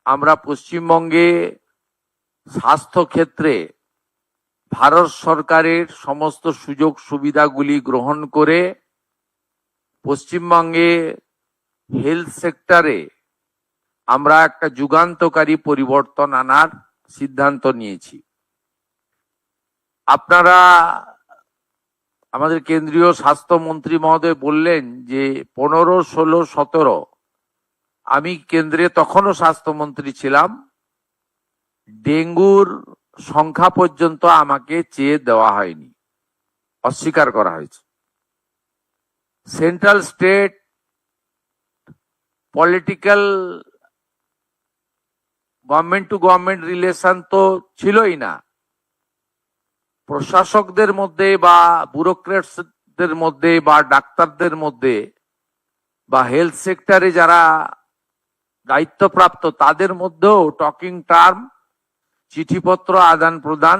আমরা পশ্চিমবঙ্গে স্বাস্থ্য ক্ষেত্রে ভারত সরকারের সমস্ত সুযোগ সুবিধাগুলি গ্রহণ করে পশ্চিমবঙ্গে হেলথ সেক্টরে আমরা একটা যুগান্তকারী পরিবর্তন আনার সিদ্ধান্ত নিয়েছি। আপনারা আমাদের কেন্দ্রীয় স্বাস্থ্যমন্ত্রী মহোদয় বললেন যে 15, 16, 17 আমি কেন্দ্রে তখনও স্বাস্থ্যমন্ত্রী ছিলাম, ডেঙ্গুর সংখ্যা পর্যন্ত আমাকে চেয়ে দেওয়া হয়নি, অস্বীকার করা হয়েছে। Central state political government to government relation তো ছিলই না। প্রশাসকদের মধ্যে বা ব্যুরোক্রেটসদের মধ্যে বা ডাক্তারদের মধ্যে বা হেলথ সেক্টরে যারা দায়িত্বপ্রাপ্ত তাদের মধ্যেও টকিং টার্ম, চিঠিপত্র আদান প্রদান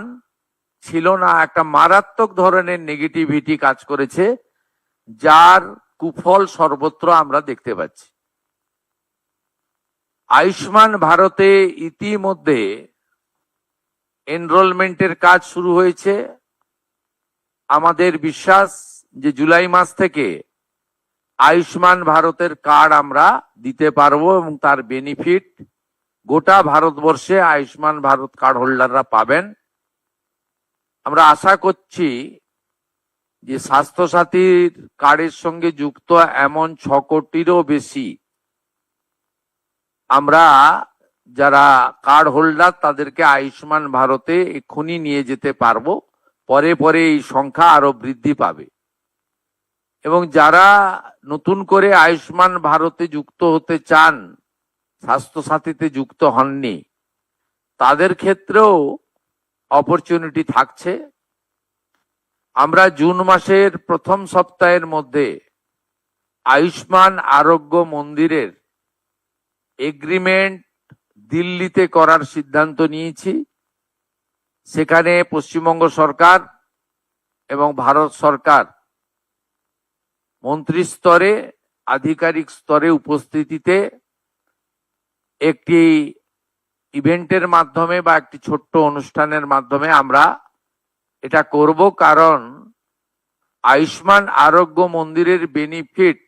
ছিল না। একটা মারাত্মক ধরনের নেগেটিভিটি কাজ করেছে, যার কুফল সর্বত্র আমরা দেখতে পাচ্ছি। আয়ুষ্মান ভারতে ইতিমধ্যে এনরোলমেন্টের কাজ শুরু হয়েছে। আমাদের বিশ্বাস যে জুলাই মাস থেকে আয়ুষ্মান ভারতের কার্ড আমরা দিতে পারবো এবং তার বেনিফিট গোটা ভারতবর্ষে আয়ুষ্মান ভারত কার্ড হোল্ডাররা পাবেন। আমরা আশা করছি যে স্বাস্থ্যসাথীর কার্ডের সঙ্গে যুক্ত এমন 6 কোটিরও বেশি আমরা যারা কার্ড হোল্ডার তাদেরকে আয়ুষ্মান ভারতে এক্ষুনি নিয়ে যেতে পারবো। পরে পরে এই সংখ্যা আরো বৃদ্ধি পাবে এবং যারা নতুন করে আয়ুষ্মান ভারতে যুক্ত হতে চান, স্বাস্থ্যসাথীতে যুক্ত হননি, তাদের ক্ষেত্রেও অপরচুনিটি থাকছে। আমরা জুন মাসের প্রথম সপ্তাহের মধ্যে আয়ুষ্মান আরোগ্য মন্দিরের এগ্রিমেন্ট দিল্লিতে করার সিদ্ধান্ত নিয়েছি। সেখানে পশ্চিমবঙ্গ সরকার এবং ভারত সরকার মন্ত্রী স্তরে, আধিকারিক স্তরে উপস্থিতিতে একটি ইভেন্টের মাধ্যমে বা একটি ছোট্ট অনুষ্ঠানের মাধ্যমে আমরা এটা করব। কারণ আয়ুষ্মান আরোগ্য মন্দিরের বেনিফিট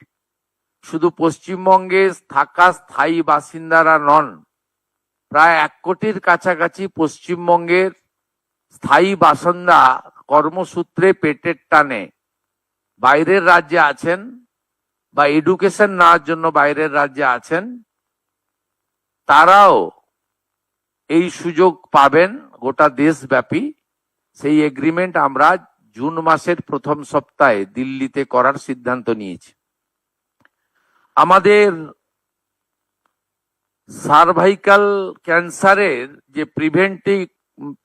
শুধু পশ্চিমবঙ্গে থাকা স্থায়ী বাসিন্দারা নন, প্রায় 1 কোটির কাছাকাছি পশ্চিমবঙ্গের স্থায়ী বাসিন্দা কর্মসূত্রে পেটের টানে বাইরের রাজ্যে আছেন বা এডুকেশন নেওয়ার জন্য বাইরের রাজ্যে আছেন, তারাও এই সুযোগ পাবেন গোটা দেশব্যাপী। সেই এগ্রিমেন্ট আমরা জুন মাসের প্রথম সপ্তাহে দিল্লিতে করার সিদ্ধান্ত নিয়েছি। আমাদের সার্ভাইকাল ক্যান্সারের যে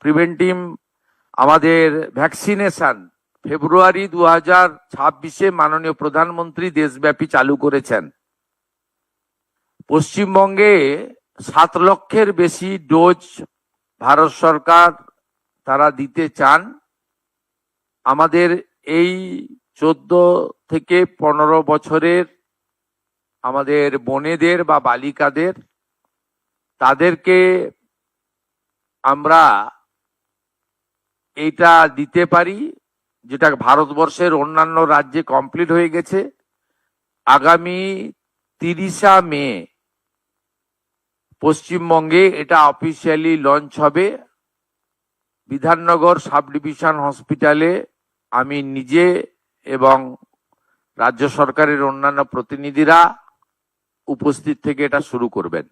প্রিভেন্টিভ আমাদের ভ্যাকসিনেশন ফেব্রুয়ারি 2026-এ মাননীয় প্রধানমন্ত্রী দেশব্যাপী চালু করেছেন। পশ্চিমবঙ্গে 7 লক্ষের বেশি ডোজ ভারত সরকার তারা দিতে চান। আমাদের এই 14 থেকে 15 বছরের আমাদের বোনেদের বা বালিকাদের, তাদেরকে আমরা এইটা দিতে পারি, যেটা ভারতবর্ষের অন্যান্য রাজ্যে কমপ্লিট হয়ে গেছে। আগামী 30 মে পশ্চিমবঙ্গে এটা অফিসিয়ালি লঞ্চ হবে। বিধাননগর সাব ডিভিশন হসপিটালে আমি নিজে এবং রাজ্য সরকারের অন্যান্য প্রতিনিধিরা উপস্থিত থেকে এটা শুরু করবেন।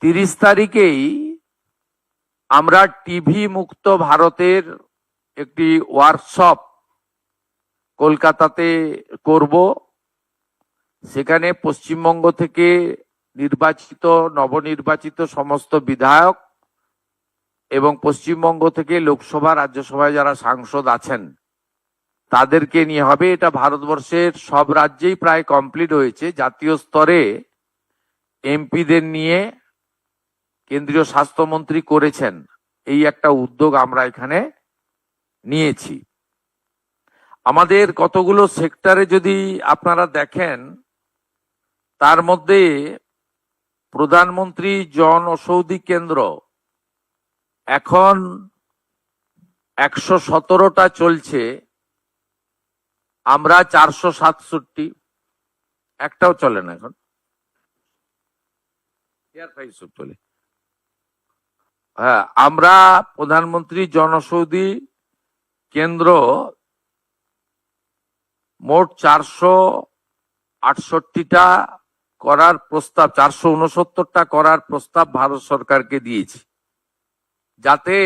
30 তারিখেই আমরা টিভি মুক্ত ভারতের একটি ওয়ার্কশপ কলকাতাতে করব। সেখানে পশ্চিমবঙ্গ থেকে নির্বাচিত, নবনির্বাচিত সমস্ত বিধায়ক এবং পশ্চিমবঙ্গ থেকে লোকসভা, রাজ্যসভায় যারা সাংসদ আছেন তাদেরকে নিয়ে হবে। এটা ভারতবর্ষের সব রাজ্যেই প্রায় কমপ্লিট হয়েছে। জাতীয় স্তরে এমপিদের নিয়ে কেন্দ্রীয় স্বাস্থ্যমন্ত্রী করেছেন। এই একটা উদ্যোগ আমরা এখানে নিয়েছি। আমাদের কতগুলো সেক্টরে যদি আপনারা দেখেন, তার মধ্যে প্রধানমন্ত্রী জন ঔষধি কেন্দ্র এখন 117টা চলছে, আমরা 467, একটাও চলে না এখন, চলে। হ্যাঁ, আমরা প্রধানমন্ত্রী জনঔষধি কেন্দ্র মোট 468টা করার প্রস্তাব, 469টা করার প্রস্তাব ভারত সরকারকে দিয়েছি, যাতে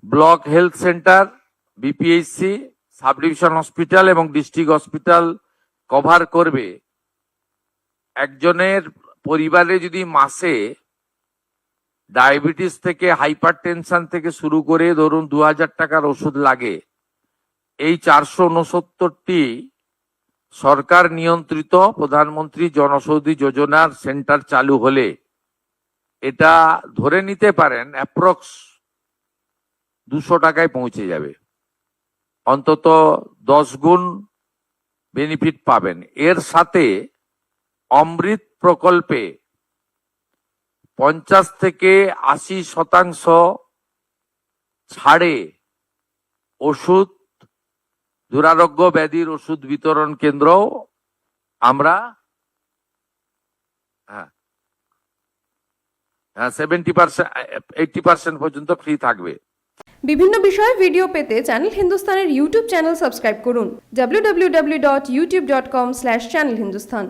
block health centre, BPHC, sub division hospital এবং ডিস্ট্রিক্ট হসপিটাল কভার করবে। একজনের পরিবারে যদি মাসে ডায়াবেটিস থেকে হাইপার টেনশন থেকে শুরু করে ধরুন 2000 টাকার ওষুধ লাগে, এই 469টি সরকার নিয়ন্ত্রিত প্রধানমন্ত্রী জনঔষধি যোজনার সেন্টার চালু হলে এটা ধরে নিতে পারেন অ্যাপ্রক্স 200 টাকায় পৌঁছে যাবে, অন্তত 10 গুণ বেনিফিট পাবেন। এর সাথে অমৃত প্রকল্পে 50 থেকে 80% ছাড়ে ওষুধ, দুরারোগ্য ব্যাধির ওষুধ বিতরণ কেন্দ্র আমরা 70%, 80% পর্যন্ত ফ্রি থাকবে। বিভিন্ন বিষয়ে ভিডিও পেতে চ্যানেল হিন্দুস্তানের ইউটিউব চ্যানেল সাবস্ক্রাইব করুন www.youtube.com/channelhindustan।